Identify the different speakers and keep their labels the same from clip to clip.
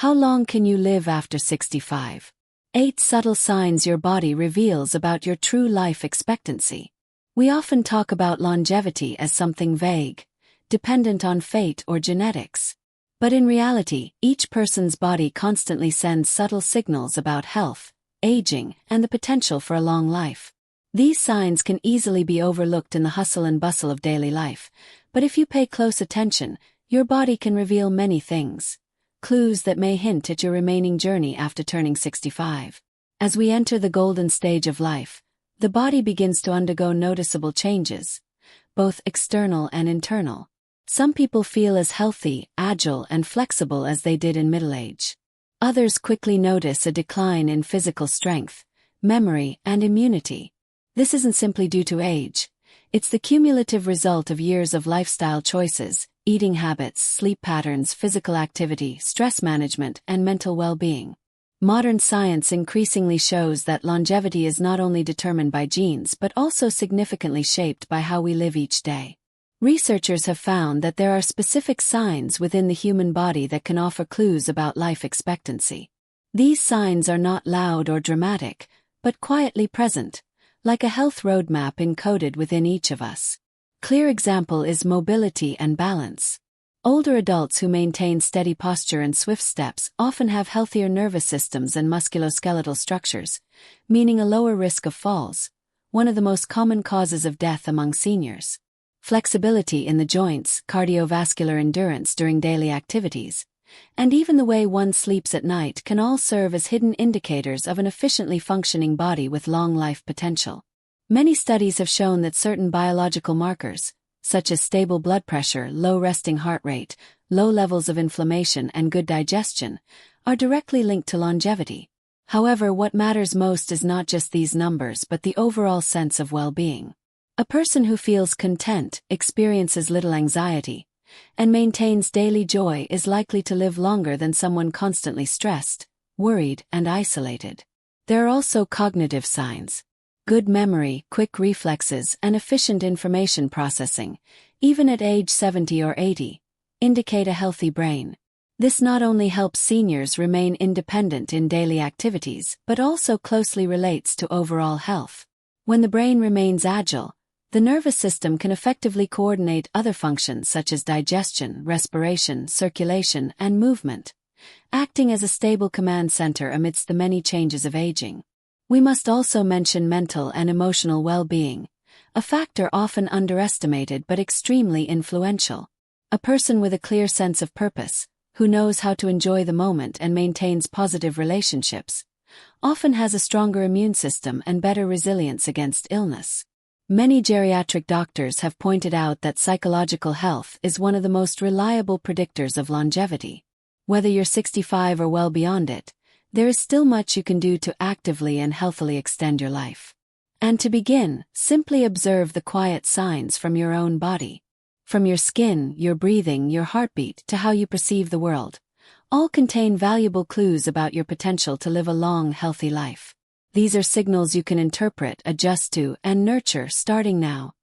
Speaker 1: How long can you live after 65? 8 subtle signs your body reveals about your true life expectancy. We often talk about longevity as something vague, dependent on fate or genetics. But in reality, each person's body constantly sends subtle signals about health, aging, and the potential for a long life. These signs can easily be overlooked in the hustle and bustle of daily life, but if you pay close attention, your body can reveal many things. Clues that may hint at your remaining journey after turning 65. As we enter the golden stage of life, the body begins to undergo noticeable changes, both external and internal. Some people feel as healthy, agile, and flexible as they did in middle age. Others quickly notice a decline in physical strength, memory, and immunity. This isn't simply due to age. It's the cumulative result of years of lifestyle choices, eating habits, sleep patterns, physical activity, stress management, and mental well-being. Modern science increasingly shows that longevity is not only determined by genes but also significantly shaped by how we live each day. Researchers have found that there are specific signs within the human body that can offer clues about life expectancy. These signs are not loud or dramatic, but quietly present, like a health roadmap encoded within each of us. Clear example is mobility and balance. Older adults who maintain steady posture and swift steps often have healthier nervous systems and musculoskeletal structures, meaning a lower risk of falls, one of the most common causes of death among seniors. Flexibility in the joints, cardiovascular endurance during daily activities, and even the way one sleeps at night can all serve as hidden indicators of an efficiently functioning body with long life potential. Many studies have shown that certain biological markers, such as stable blood pressure, low resting heart rate, low levels of inflammation, and good digestion, are directly linked to longevity. However, what matters most is not just these numbers but the overall sense of well-being. A person who feels content, experiences little anxiety, and maintains daily joy is likely to live longer than someone constantly stressed, worried, and isolated. There are also cognitive signs. Good memory, quick reflexes, and efficient information processing, even at age 70 or 80, indicate a healthy brain. This not only helps seniors remain independent in daily activities but also closely relates to overall health. When the brain remains agile, the nervous system can effectively coordinate other functions such as digestion, respiration, circulation, and movement, acting as a stable command center amidst the many changes of aging. We must also mention mental and emotional well-being, a factor often underestimated but extremely influential. A person with a clear sense of purpose, who knows how to enjoy the moment and maintains positive relationships, often has a stronger immune system and better resilience against illness. Many geriatric doctors have pointed out that psychological health is one of the most reliable predictors of longevity. Whether you're 65 or well beyond it, there is still much you can do to actively and healthily extend your life. And to begin, simply observe the quiet signs from your own body. From your skin, your breathing, your heartbeat, to how you perceive the world, all contain valuable clues about your potential to live a long, healthy life. These are signals you can interpret, adjust to, and nurture starting now.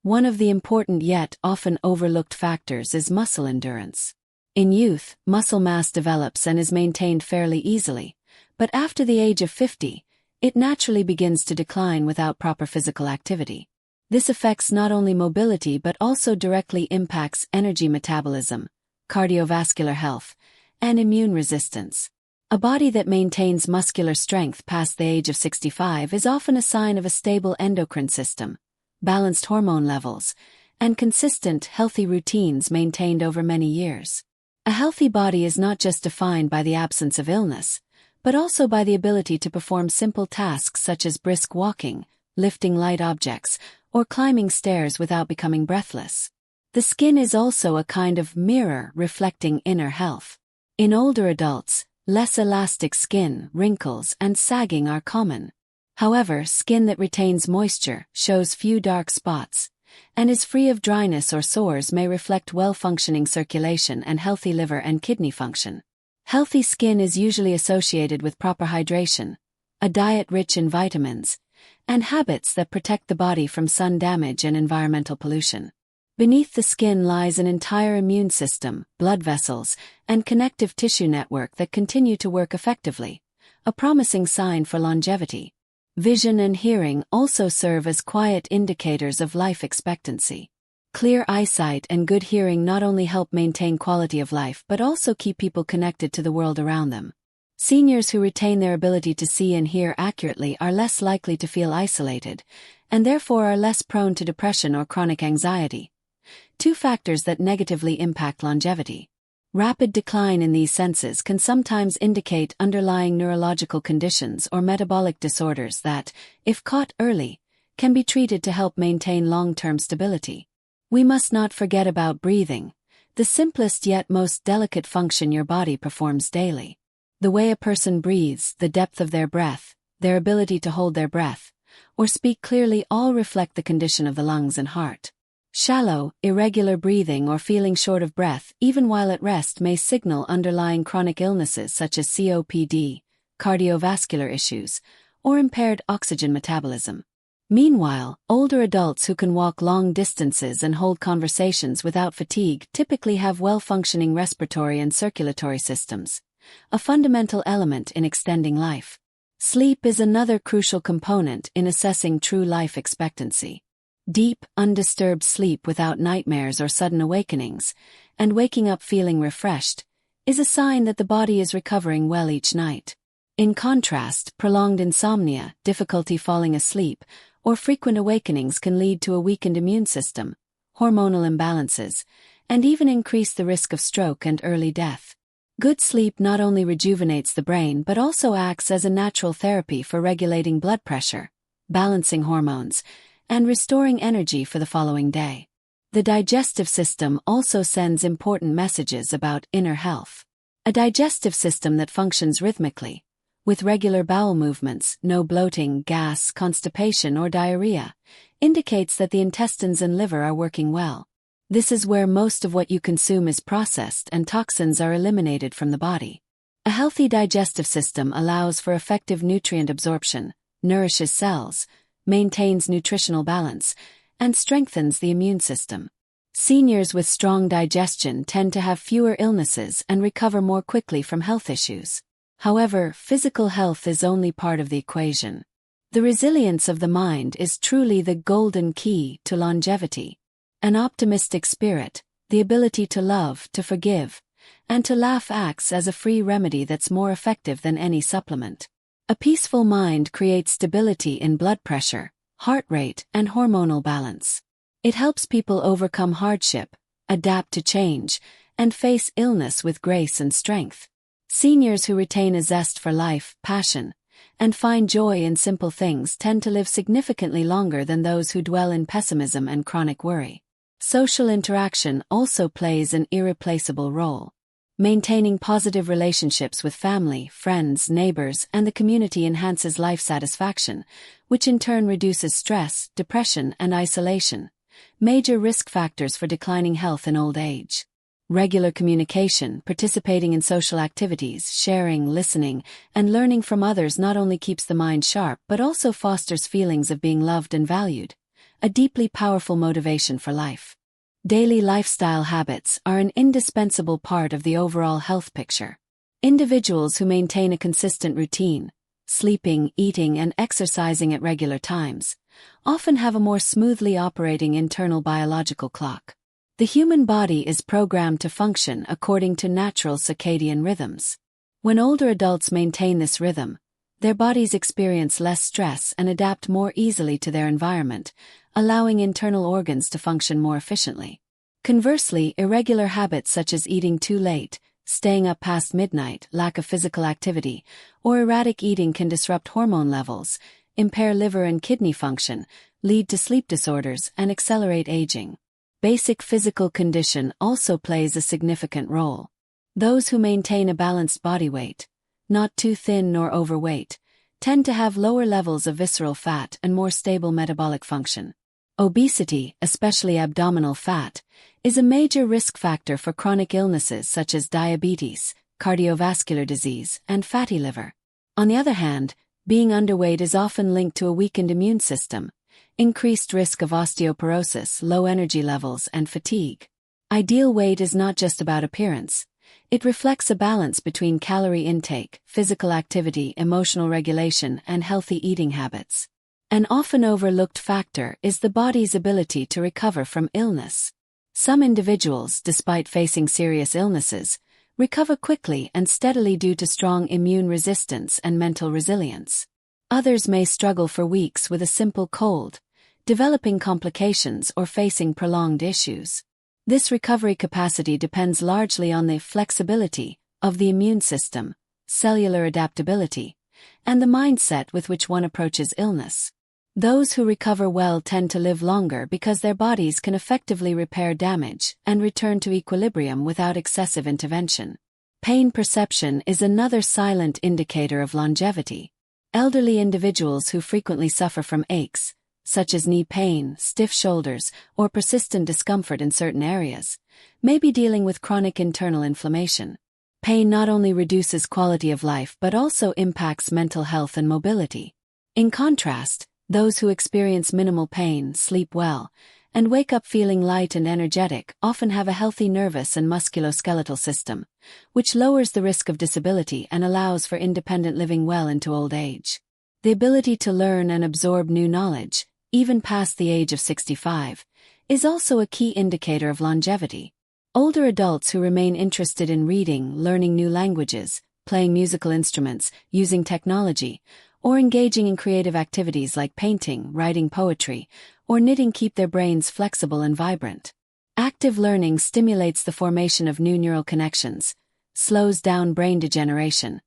Speaker 1: One of the important yet often overlooked factors is muscle endurance. In youth, muscle mass develops and is maintained fairly easily, but after the age of 50, it naturally begins to decline without proper physical activity. This affects not only mobility but also directly impacts energy metabolism, cardiovascular health, and immune resistance. A body that maintains muscular strength past the age of 65 is often a sign of a stable endocrine system, balanced hormone levels, and consistent, healthy routines maintained over many years. A healthy body is not just defined by the absence of illness, but also by the ability to perform simple tasks such as brisk walking, lifting light objects, or climbing stairs without becoming breathless. The skin is also a kind of mirror reflecting inner health. In older adults, less elastic skin, wrinkles, and sagging are common. However, skin that retains moisture, shows few dark spots, and is free of dryness or sores may reflect well-functioning circulation and healthy liver and kidney function. Healthy skin is usually associated with proper hydration, a diet rich in vitamins, and habits that protect the body from sun damage and environmental pollution. Beneath the skin lies an entire immune system, blood vessels, and connective tissue network that continue to work effectively, a promising sign for longevity. Vision and hearing also serve as quiet indicators of life expectancy. Clear eyesight and good hearing not only help maintain quality of life but also keep people connected to the world around them. Seniors who retain their ability to see and hear accurately are less likely to feel isolated, and therefore are less prone to depression or chronic anxiety. Two factors that negatively impact longevity. Rapid decline in these senses can sometimes indicate underlying neurological conditions or metabolic disorders that, if caught early, can be treated to help maintain long-term stability. We must not forget about breathing, the simplest yet most delicate function your body performs daily. The way a person breathes, the depth of their breath, their ability to hold their breath, or speak clearly all reflect the condition of the lungs and heart. Shallow, irregular breathing or feeling short of breath, even while at rest, may signal underlying chronic illnesses such as COPD, cardiovascular issues, or impaired oxygen metabolism. Meanwhile, older adults who can walk long distances and hold conversations without fatigue typically have well-functioning respiratory and circulatory systems, a fundamental element in extending life. Sleep is another crucial component in assessing true life expectancy. Deep, undisturbed sleep without nightmares or sudden awakenings, and waking up feeling refreshed, is a sign that the body is recovering well each night. In contrast, prolonged insomnia, difficulty falling asleep, or frequent awakenings can lead to a weakened immune system, hormonal imbalances, and even increase the risk of stroke and early death. Good sleep not only rejuvenates the brain but also acts as a natural therapy for regulating blood pressure, balancing hormones, and restoring energy for the following day. The digestive system also sends important messages about inner health. A digestive system that functions rhythmically, with regular bowel movements, no bloating, gas, constipation, or diarrhea, indicates that the intestines and liver are working well. This is where most of what you consume is processed and toxins are eliminated from the body. A healthy digestive system allows for effective nutrient absorption, nourishes cells, maintains nutritional balance, and strengthens the immune system. Seniors with strong digestion tend to have fewer illnesses and recover more quickly from health issues. However, physical health is only part of the equation. The resilience of the mind is truly the golden key to longevity. An optimistic spirit, the ability to love, to forgive, and to laugh acts as a free remedy that's more effective than any supplement. A peaceful mind creates stability in blood pressure, heart rate, and hormonal balance. It helps people overcome hardship, adapt to change, and face illness with grace and strength. Seniors who retain a zest for life, passion, and find joy in simple things tend to live significantly longer than those who dwell in pessimism and chronic worry. Social interaction also plays an irreplaceable role. Maintaining positive relationships with family, friends, neighbors, and the community enhances life satisfaction, which in turn reduces stress, depression, and isolation, major risk factors for declining health in old age. Regular communication, participating in social activities, sharing, listening, and learning from others not only keeps the mind sharp but also fosters feelings of being loved and valued, a deeply powerful motivation for life. Daily lifestyle habits are an indispensable part of the overall health picture. Individuals who maintain a consistent routine, sleeping, eating, and exercising at regular times, often have a more smoothly operating internal biological clock. The human body is programmed to function according to natural circadian rhythms. When older adults maintain this rhythm, their bodies experience less stress and adapt more easily to their environment, allowing internal organs to function more efficiently. Conversely, irregular habits such as eating too late, staying up past midnight, lack of physical activity, or erratic eating can disrupt hormone levels, impair liver and kidney function, lead to sleep disorders, and accelerate aging. Basic physical condition also plays a significant role. Those who maintain a balanced body weight, not too thin nor overweight, tend to have lower levels of visceral fat and more stable metabolic function. Obesity, especially abdominal fat, is a major risk factor for chronic illnesses such as diabetes, cardiovascular disease, and fatty liver. On the other hand, being underweight is often linked to a weakened immune system, increased risk of osteoporosis, low energy levels, and fatigue. Ideal weight is not just about appearance. It reflects a balance between calorie intake, physical activity, emotional regulation, and healthy eating habits. An often overlooked factor is the body's ability to recover from illness. Some individuals, despite facing serious illnesses, recover quickly and steadily due to strong immune resistance and mental resilience. Others may struggle for weeks with a simple cold, developing complications or facing prolonged issues. This recovery capacity depends largely on the flexibility of the immune system, cellular adaptability, and the mindset with which one approaches illness. Those who recover well tend to live longer because their bodies can effectively repair damage and return to equilibrium without excessive intervention. Pain perception is another silent indicator of longevity. Elderly individuals who frequently suffer from aches, such as knee pain, stiff shoulders, or persistent discomfort in certain areas, may be dealing with chronic internal inflammation. Pain not only reduces quality of life but also impacts mental health and mobility. In contrast, those who experience minimal pain, sleep well, and wake up feeling light and energetic often have a healthy nervous and musculoskeletal system, which lowers the risk of disability and allows for independent living well into old age. The ability to learn and absorb new knowledge, even past the age of 65, is also a key indicator of longevity. Older adults who remain interested in reading, learning new languages, playing musical instruments, using technology, or engaging in creative activities like painting, writing poetry, or knitting keep their brains flexible and vibrant. Active learning stimulates the formation of new neural connections, slows down brain degeneration,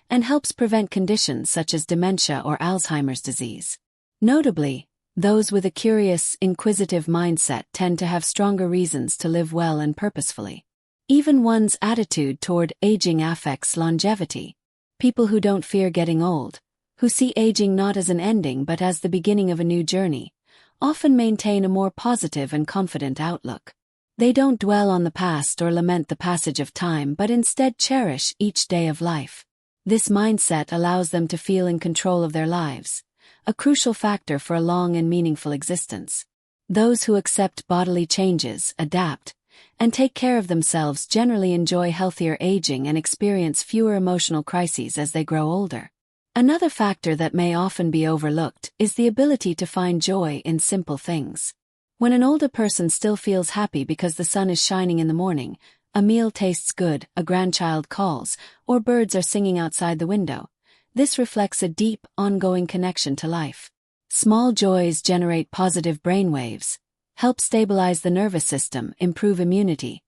Speaker 1: and helps prevent conditions such as dementia or Alzheimer's disease. Notably, those with a curious, inquisitive mindset tend to have stronger reasons to live well and purposefully. Even one's attitude toward aging affects longevity. People who don't fear getting old, who see aging not as an ending but as the beginning of a new journey, often maintain a more positive and confident outlook. They don't dwell on the past or lament the passage of time but instead cherish each day of life. This mindset allows them to feel in control of their lives, a crucial factor for a long and meaningful existence. Those who accept bodily changes, adapt, and take care of themselves generally enjoy healthier aging and experience fewer emotional crises as they grow older. Another factor that may often be overlooked is the ability to find joy in simple things. When an older person still feels happy because the sun is shining in the morning, a meal tastes good, a grandchild calls, or birds are singing outside the window, this reflects a deep, ongoing connection to life. Small joys generate positive brainwaves, help stabilize the nervous system, improve immunity,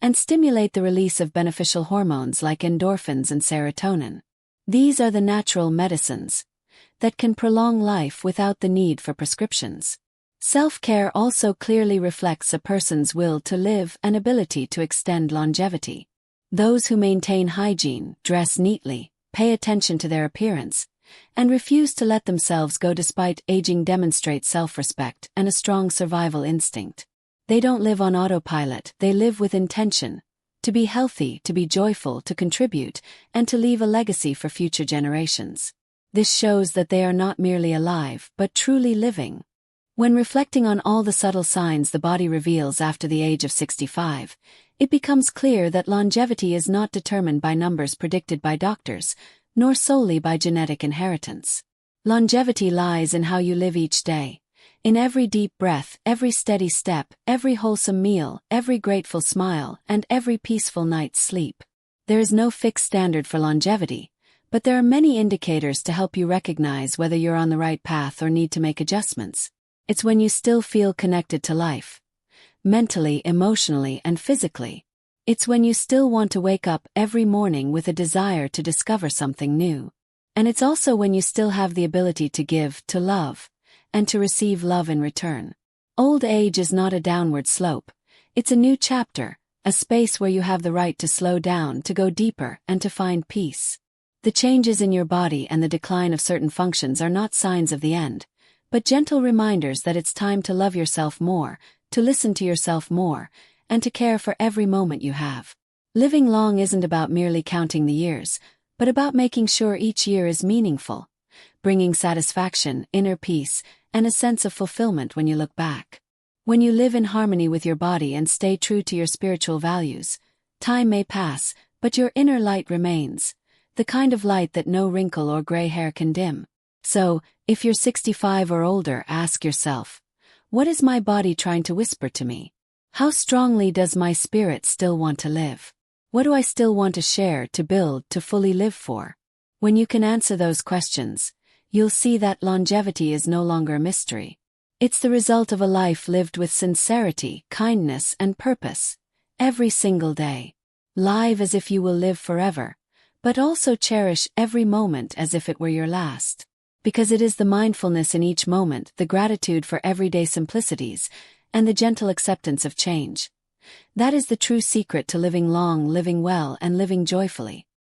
Speaker 1: and stimulate the release of beneficial hormones like endorphins and serotonin. These are the natural medicines that can prolong life without the need for prescriptions. Self-care also clearly reflects a person's will to live and ability to extend longevity. Those who maintain hygiene, dress neatly, pay attention to their appearance, and refuse to let themselves go despite aging demonstrate self-respect and a strong survival instinct. They don't live on autopilot, they live with intention. To be healthy, to be joyful, to contribute, and to leave a legacy for future generations. This shows that they are not merely alive, but truly living. When reflecting on all the subtle signs the body reveals after the age of 65, it becomes clear that longevity is not determined by numbers predicted by doctors, nor solely by genetic inheritance. Longevity lies in how you live each day. In every deep breath, every steady step, every wholesome meal, every grateful smile, and every peaceful night's sleep. There is no fixed standard for longevity, but there are many indicators to help you recognize whether you're on the right path or need to make adjustments. It's when you still feel connected to life, mentally, emotionally, and physically. It's when you still want to wake up every morning with a desire to discover something new. And it's also when you still have the ability to give, to love, and to receive love in return. Old age is not a downward slope. It's a new chapter, a space where you have the right to slow down, to go deeper, and to find peace. The changes in your body and the decline of certain functions are not signs of the end, but gentle reminders that it's time to love yourself more, to listen to yourself more, and to care for every moment you have. Living long isn't about merely counting the years, but about making sure each year is meaningful, bringing satisfaction, inner peace, and a sense of fulfillment when you look back. When you live in harmony with your body and stay true to your spiritual values, time may pass, but your inner light remains, the kind of light that no wrinkle or gray hair can dim. So, if you're 65 or older, ask yourself, what is my body trying to whisper to me? How strongly does my spirit still want to live? What do I still want to share, to build, to fully live for? When you can answer those questions, you'll see that longevity is no longer a mystery. It's the result of a life lived with sincerity, kindness, and purpose, every single day. Live as if you will live forever, but also cherish every moment as if it were your last. Because it is the mindfulness in each moment, the gratitude for everyday simplicities, and the gentle acceptance of change. That is the true secret to living long, living well, and living joyfully.